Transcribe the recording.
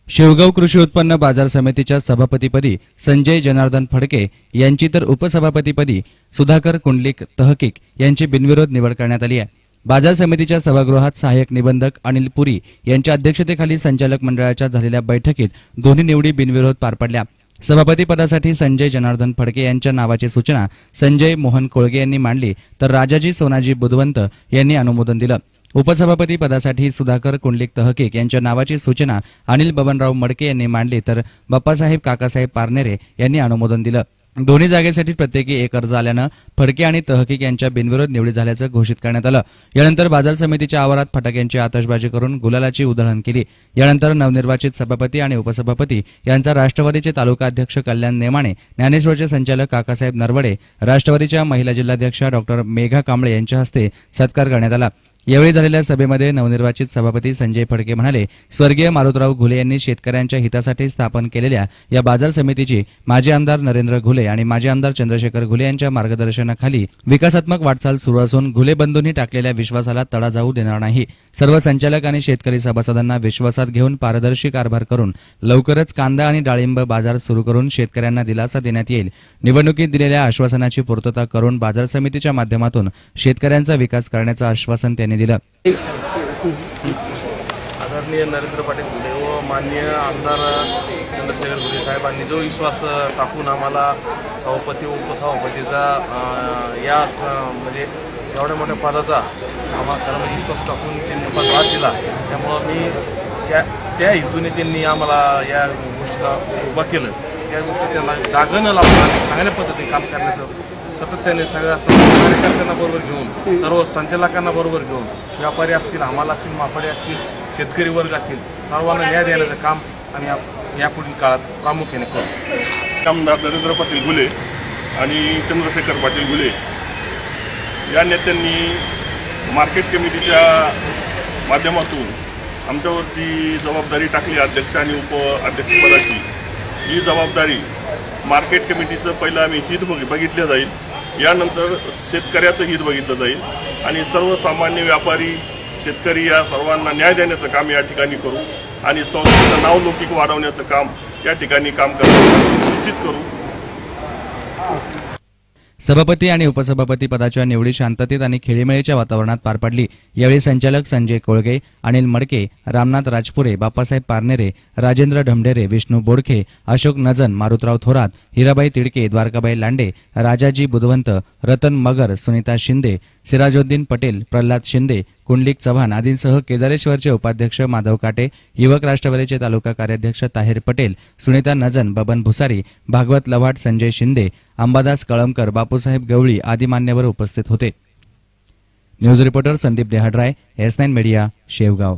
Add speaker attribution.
Speaker 1: शेवगाव कृषी उत्पन्न बाजार समितीच्या सभापतीपदी संजय जनार्दन फडके यांची तर उपसभापतीपदी सुधाकर कुंडलिक तहकीक यांची बिनविरोध निवड करण्यात आली आहे। बाजार समितीच्या सभागृहात सहाय्यक निबंधक अनिल पुरी यांच्या अध्यक्षतेखाली संचालक मंडळाच्या झालेल्या बैठकीत दोन्ही निवडी बिनविरोध पार पडल्या। सभापती पदासाठी संजय जनार्दन फडके यांच्या नावाची सूचना संजय मोहन कोळगे यांनी मांडली, तर राजाजी सोनाजी बुधवंत यांनी अनुमोदन दिलं। उपसभापती पदासाठी सुधाकर कुंडलिक तहकीक यांच्या नावाची सूचना अनिल बबनराव मडके यांनी मांडली, तर बाप्पासाहेब काकासाहेब पारनेरे यांनी अनुमोदन दिलं। दोन्ही जागेसाठी प्रत्येकी एक अर्ज आल्यानं फडके आणि तहकीक यांच्या बिनविरोध निवडी झाल्याचं घोषित करण्यात आलं। यानंतर बाजार समितीच्या आवारात फटाक्यांची आतषबाजी करून गुलालाची उधळण केली। यानंतर नवनिर्वाचित सभापती आणि उपसभापती यांचा राष्ट्रवादीचे तालुका अध्यक्ष कल्याण नेमाणे, ज्ञानेश्वरचे संचालक काकासाहेब नरवडे, राष्ट्रवादीच्या महिला जिल्हाध्यक्षा डॉ मेघा कांबळे यांच्या हस्ते सत्कार करण्यात आला। यावेळी झालेल्या सभेमध्ये नवनिर्वाचित सभापती संजय फडके म्हणाले, स्वर्गीय मारुतराव घुले यांनी शेतकऱ्यांच्या हितासाठी स्थापन केलेल्या या बाजार समितीची माजी आमदार नरेंद्र घुले आणि माजी आमदार चंद्रशेखर घुले यांच्या मार्गदर्शनाखाली विकासात्मक वाटचाल सुरू असून घुले बंधूंनी टाकलेल्या विश्वासाला तडा जाऊ देणार नाही। सर्व संचालक आणि शेतकरी सभासदांना विश्वासात घेऊन पारदर्शी कारभार करून लवकरच कांदा आणि डाळिंब बाजार सुरू करून शेतकऱ्यांना दिलासा देण्यात येईल। निवडणुकीत दिलेल्या आश्वासनाची पूर्तता करून बाजार समितीच्या माध्यमातून शेतकऱ्यांचा विकास करण्याचं आश्वासन त्यांनी दिलं।
Speaker 2: आदरणीय नरेंद्र पाटील घुले व माननीय आमदार चंद्रशेखर घुले साहेबांनी जो विश्वास टाकून आम्हाला सभापती उपसभापतीचा या म्हणजे एवढ्या मोठ्या पदाचा आम्हाला खरं म्हणजे विश्वास टाकून त्यांनी पदभार दिला, त्यामुळं मी त्या हेतूने त्यांनी आम्हाला या गोष्टीला उभा केलं। त्या गोष्टी त्यांना जागं न लावून चांगल्या पद्धतीने काम करण्याचं सातत्याने सगळ्या कार्यकर्त्यांना बरोबर घेऊन, सर्व संचालकांना बरोबर घेऊन, व्यापारी असतील, हमाल असतील, मापाडी असतील, शेतकरी वर्ग असतील, सर्वांना न्याय देण्याचं काम आम्ही यापुढील काळात प्रामुख्याने करू।
Speaker 3: आमदार नरेंद्र पाटील घुले आणि चंद्रशेखर पाटील घुले या नेत्यांनी मार्केट कमिटीच्या माध्यमातून आमच्यावरची जबाबदारी टाकली, अध्यक्ष आणि उपाध्यक्षपदाची। ही जबाबदारी मार्केट कमिटीचं पहिलं आम्ही हित बघितलं जाईल, यानंतर शेतकऱ्याचं हित बघितलं जाईल आणि सर्वसामान्य व्यापारी शेतकरी या सर्वांना न्याय देण्याचं काम या ठिकाणी करू आणि संस्थेचं नावलौकिक वाढवण्याचं काम या ठिकाणी काम करण्याचं निश्चित करू।
Speaker 1: सभापती आणि उपसभापती पदाच्या निवडी शांततेत आणि खेळीमेळीच्या वातावरणात पार पडली। यावेळी संचालक संजय कोळगे, अनिल मडके, रामनाथ राजपुरे, बाप्पासाहेब पारनेरे, राजेंद्र ढमढेरे, विष्णू बोडखे, अशोक नजन, मारुतराव थोरात, हिराबाई तिडके, द्वारकाबाई लांडे, राजाजी बुधवंत, रतन मगर, सुनीता शिंदे, सिराजुद्दीन पटेल, प्रल्हाद शिंदे, कुंडलिक चव्हाण आदींसह केदारेश्वरचे उपाध्यक्ष माधव काटे, युवक राष्ट्रवादीचे तालुका कार्याध्यक्ष ताहेर पटेल, सुनीता नजन, बबन भुसारी, भागवत लव्हाट, संजय शिंदे, अंबादास कळमकर, बापूसाहेब गवळी आदी मान्यवर उपस्थित होते। News reporter Sandeep Dehadray, S9 media, Shevgaon.